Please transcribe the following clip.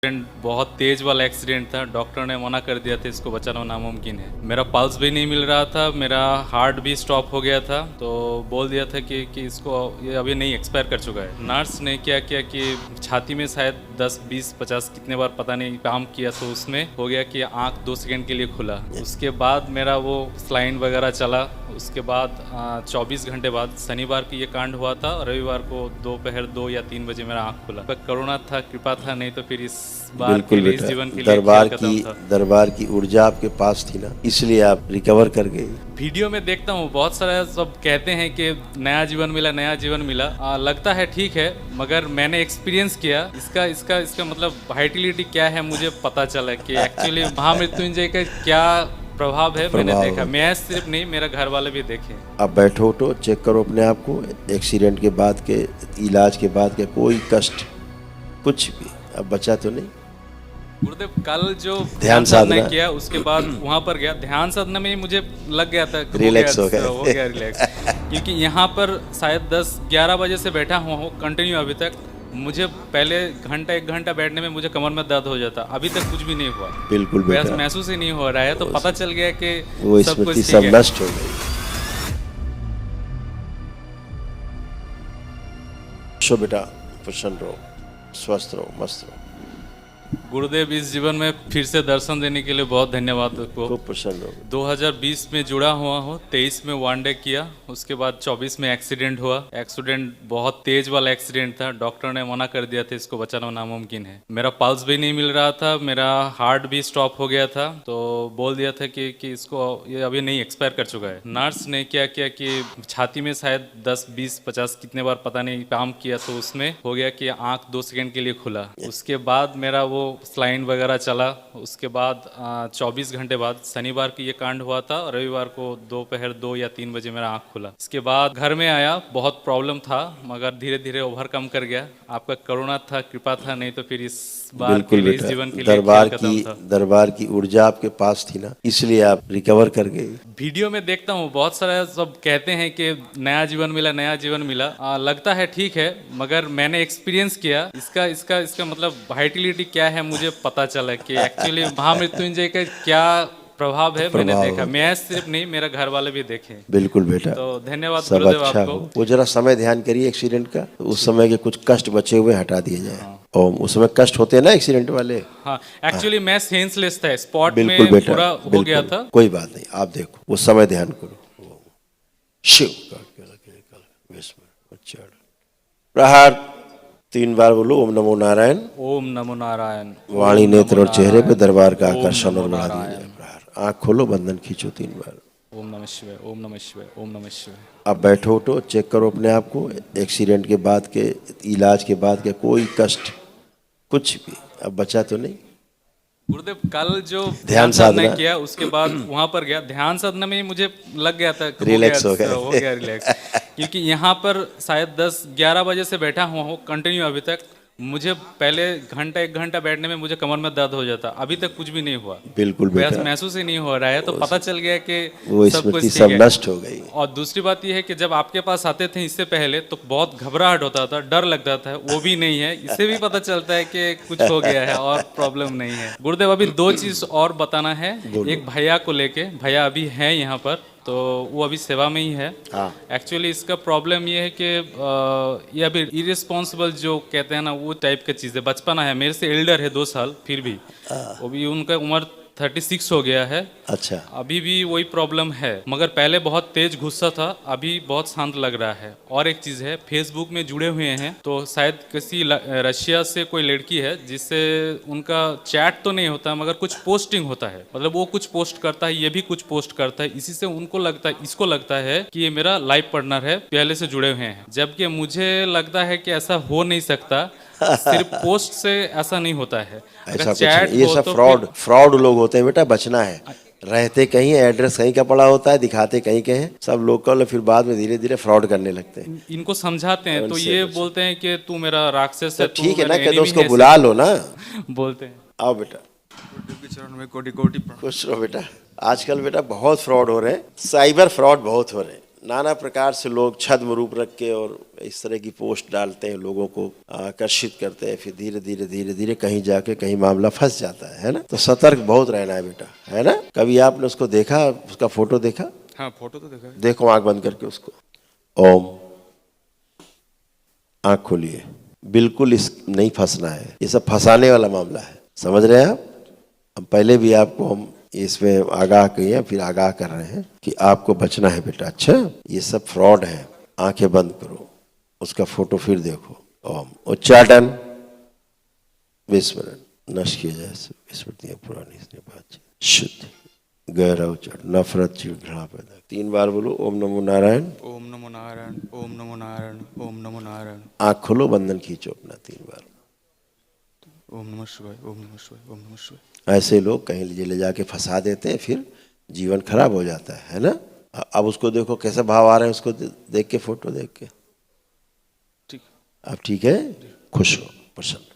बहुत तेज वाला एक्सीडेंट था। डॉक्टर ने मना कर दिया था, इसको बचाना नामुमकिन है। मेरा पल्स भी नहीं मिल रहा था, मेरा हार्ट भी स्टॉप हो गया था। तो बोल दिया था कि इसको ये अभी नहीं, एक्सपायर कर चुका है। नर्स ने क्या किया कि छाती में शायद 10 20 50 कितने बार पता नहीं काम किया, तो उसमें हो गया कि आंख 2 सेकंड के लिए खुला। उसके बाद मेरा वो स्लाइन वगैरह चला। उसके बाद 24 घंटे बाद शनिवार को ये कांड हुआ था, रविवार को दोपहर 2 या 3 बजे मेरा आंख खुला। पर करुणा था, कृपा था, नहीं तो फिर इस बार बिल्कुल के लिए, इस बेटा, जीवन के लिए खेल खत्म था। दरबार की ऊर्जा आपके पास थी ना, इसलिए आप रिकवर कर गए। वीडियो में देखता हूँ बहुत सारा सब कहते हैं कि नया जीवन मिला, नया जीवन मिला। लगता है ठीक है, मगर मैंने एक्सपीरियंस किया इसका मतलब वाइटलिटी क्या है मुझे पता चला कि एक्चुअली महामृत्युंजय का क्या प्रभाव है। मैंने देखा, मैं सिर्फ नहीं, मेरा घर वाले भी देखे। अब बैठो, उठो, चेक करो अपने आप को। एक्सीडेंट के बाद के, इलाज के बाद के कोई कष्ट कुछ भी अब बचा तो नहीं। गुरुदेव, कल जो ध्यान साधना किया, उसके बाद वहाँ पर गया, ध्यान साधना में ही मुझे लग गया था, रिलैक्स हो गया रिलैक्स। क्योंकि यहाँ पर शायद 10-11 बजे से बैठा हुआ हूँ कंटिन्यू अभी तक। मुझे पहले घंटा 1 घंटा बैठने में मुझे कमर में दर्द हो जाता, अभी तक कुछ भी नहीं हुआ। बिल्कुल बेटा, महसूस ही नहीं हो रहा है। तो पता चल गया कि वो स्मृति सब नष्ट हो गई। शो बेटा, प्रसन्न रहो, स्वस्थ रहो, मस्त रहो। गुरुदेव, इस जीवन में फिर से दर्शन देने के लिए बहुत धन्यवाद आपको। खूब प्रसन्न हो। 2020 में जुड़ा हुआ हूँ, 23 में 1 डे किया, उसके बाद 24 में एक्सीडेंट हुआ। एक्सीडेंट बहुत तेज वाला एक्सीडेंट था। डॉक्टर ने मना कर दिया था, इसको बचाना नामुमकिन है। मेरा पल्स भी नहीं मिल रहा था, मेरा हार्ट भी स्टॉप हो गया था। तो बोल दिया था कि इसको ये अभी नहीं, एक्सपायर कर चुका है। नर्स ने क्या किया कि छाती में शायद 10 20 50 कितने बार पता नहीं काम किया, तो उसमें हो गया कि आंख 2 सेकंड के लिए खुला। उसके बाद मेरा वो स्लाइन वगैरह चला। उसके बाद 24 घंटे बाद शनिवार को ये कांड हुआ था, रविवार को दोपहर 2 या 3 बजे मेरा आंख खुला। इसके बाद घर में आया, बहुत प्रॉब्लम था, मगर धीरे धीरे ओवरकम कर गया। आपका करुणा था, कृपा था, नहीं तो फिर इस बार के लिए, इस जीवन के लिए दरबार की ऊर्जा आपके पास थी ना, इसलिए आप रिकवर कर गए। वीडियो में देखता हूँ बहुत सारा सब कहते हैं कि नया जीवन मिला, नया जीवन मिला। लगता है ठीक है, मगर मैंने एक्सपीरियंस किया इसका मतलब वाइटलिटी क्या है मुझे पता चला कि एक्चुअली महामृत्युंजय का क्या प्रभाव है। मैंने देखा, मैं सिर्फ नहीं, मेरा घर वाले भी देखे। बिल्कुल बेटा, तो धन्यवाद सब गुरुदेव अच्छा आपको। वो जरा समय ध्यान करिए एक्सीडेंट का, उस समय के कुछ कष्ट बचे हुए हटा दिए जाए। और उस समय कष्ट होते हैं ना एक्सीडेंट वाले। हाँ, एक्चुअली मैं सेंसलेस था, स्पॉट में बेटा, पूरा हो गया था। कोई बात नहीं, आप देखो वो समय ध्यान करो। शिव प्रहार 3 बार बोलो, ओम नमो नारायण। ओम नमो नारायण। वाणी, नेत्र और चेहरे पे दरबार का आकर्षण और बढ़ा दिया जाए। प्रहार, आँख खोलो, बंधन खींचो 3 बार। ओम नमः शिवाय, ओम नमः शिवाय, ओम नमः शिवाय। अब बैठो, उठो, चेक करो अपने आप को। एक्सीडेंट के बाद के, इलाज के बाद के कोई कष्ट कुछ भी अब बचा तो नहीं। गुरुदेव, कल जो ध्यान साधना किया, उसके बाद वहाँ पर गया, ध्यान साधना में ही मुझे लग गया था, रिलैक्स हो गया रिलैक्स। क्योंकि यहाँ पर शायद 10-11 बजे से बैठा हुआ हूँ कंटिन्यू अभी तक। मुझे पहले घंटा 1 घंटा बैठने में मुझे कमर में दर्द हो जाता, अभी तक कुछ भी नहीं हुआ। बिल्कुल बेटा, महसूस ही नहीं हो रहा है। तो पता चल गया कि वो स्मृति सब नष्ट हो गई। और दूसरी बात यह है कि जब आपके पास आते थे इससे पहले, तो बहुत घबराहट होता था, डर लगता था, वो भी नहीं है। इससे भी पता चलता है कि कुछ हो गया है और प्रॉब्लम नहीं है। गुरुदेव, अभी 2 चीज और बताना है। एक भैया को लेके, भैया अभी है यहाँ पर, तो वो अभी सेवा में ही है। एक्चुअली इसका प्रॉब्लम ये है कि ये अभी इरिस्पॉन्सिबल जो कहते हैं ना, वो टाइप की चीज़ है। बचपना है, मेरे से एल्डर है 2 साल, फिर भी वो भी उनका उम्र 36 हो गया है। अच्छा, अभी भी वही प्रॉब्लम है, मगर पहले बहुत तेज गुस्सा था, अभी बहुत शांत लग रहा है। और एक चीज़ है, फेसबुक में जुड़े हुए हैं, तो शायद किसी रशिया से कोई लड़की है, जिससे उनका चैट तो नहीं होता, मगर कुछ पोस्टिंग होता है। मतलब वो कुछ पोस्ट करता है, ये भी कुछ पोस्ट करता है। इसी से इसको लगता है कि ये मेरा लाइफ पार्टनर है, पहले से जुड़े हुए हैं। जबकि मुझे लगता है कि ऐसा हो नहीं सकता, सिर्फ पोस्ट से ऐसा नहीं होता है। ऐसा चैट, ये सब फ्रॉड लोग होते हैं बेटा, बचना है। रहते कहीं, एड्रेस कहीं का पड़ा होता है, दिखाते कहीं के हैं, सब लोकल, फिर बाद में धीरे धीरे फ्रॉड करने लगते हैं। इनको समझाते हैं तो ये बोलते हैं कि तू मेरा राक्षस है। ठीक है ना, कहते उसको बुला लो ना, बोलते हैं। आओ बेटा, चरण में कोटि कोटि खुश रहो बेटा। आजकल बेटा बहुत फ्रॉड हो रहे हैं, साइबर फ्रॉड बहुत हो रहे हैं। नाना प्रकार से लोग छद्म रूप रख के और इस तरह की पोस्ट डालते हैं, लोगों को आकर्षित करते हैं, फिर धीरे धीरे कहीं जाके कहीं मामला फंस जाता है ना। तो सतर्क बहुत रहना है बेटा, है ना। कभी आपने उसको देखा, उसका फोटो देखा? हाँ, फोटो तो देखा है। देखो आंख बंद करके उसको, ओम, आंख खोलिए। बिल्कुल इस नहीं फंसना है, ये सब फंसाने वाला मामला है, समझ रहे हैं आप। अब पहले भी आपको हम इसमें आगाह किए, फिर आगाह कर रहे हैं कि आपको बचना है बेटा। अच्छा, ये सब फ्रॉड है। आंखें बंद करो, उसका फोटो फिर देखो। ओम उच्चाटन, विस्मरण, नष्ट किया जाए स्मृतियां पुरानी बातचीत, शुद्ध गहरा उच्चारण, नफरत चिड़ घृणा पैदा। 3 बार बोलो ओम नमो नारायण, ओम नमो नारायण, ओम नमो नारायण, ओम नमो नारायण। आंख खोलो, बंधन खींचो अपना 3 बार। ओम नमः शिवाय, ओम नमः शिवाय, ओम नमः शिवाय। ऐसे लोग कहीं ले जाके फंसा देते हैं, फिर जीवन खराब हो जाता है ना। अब उसको देखो कैसा भाव आ रहा है, उसको देख के, फोटो देख के। ठीक। अब ठीक है, खुश हो, प्रसन्न।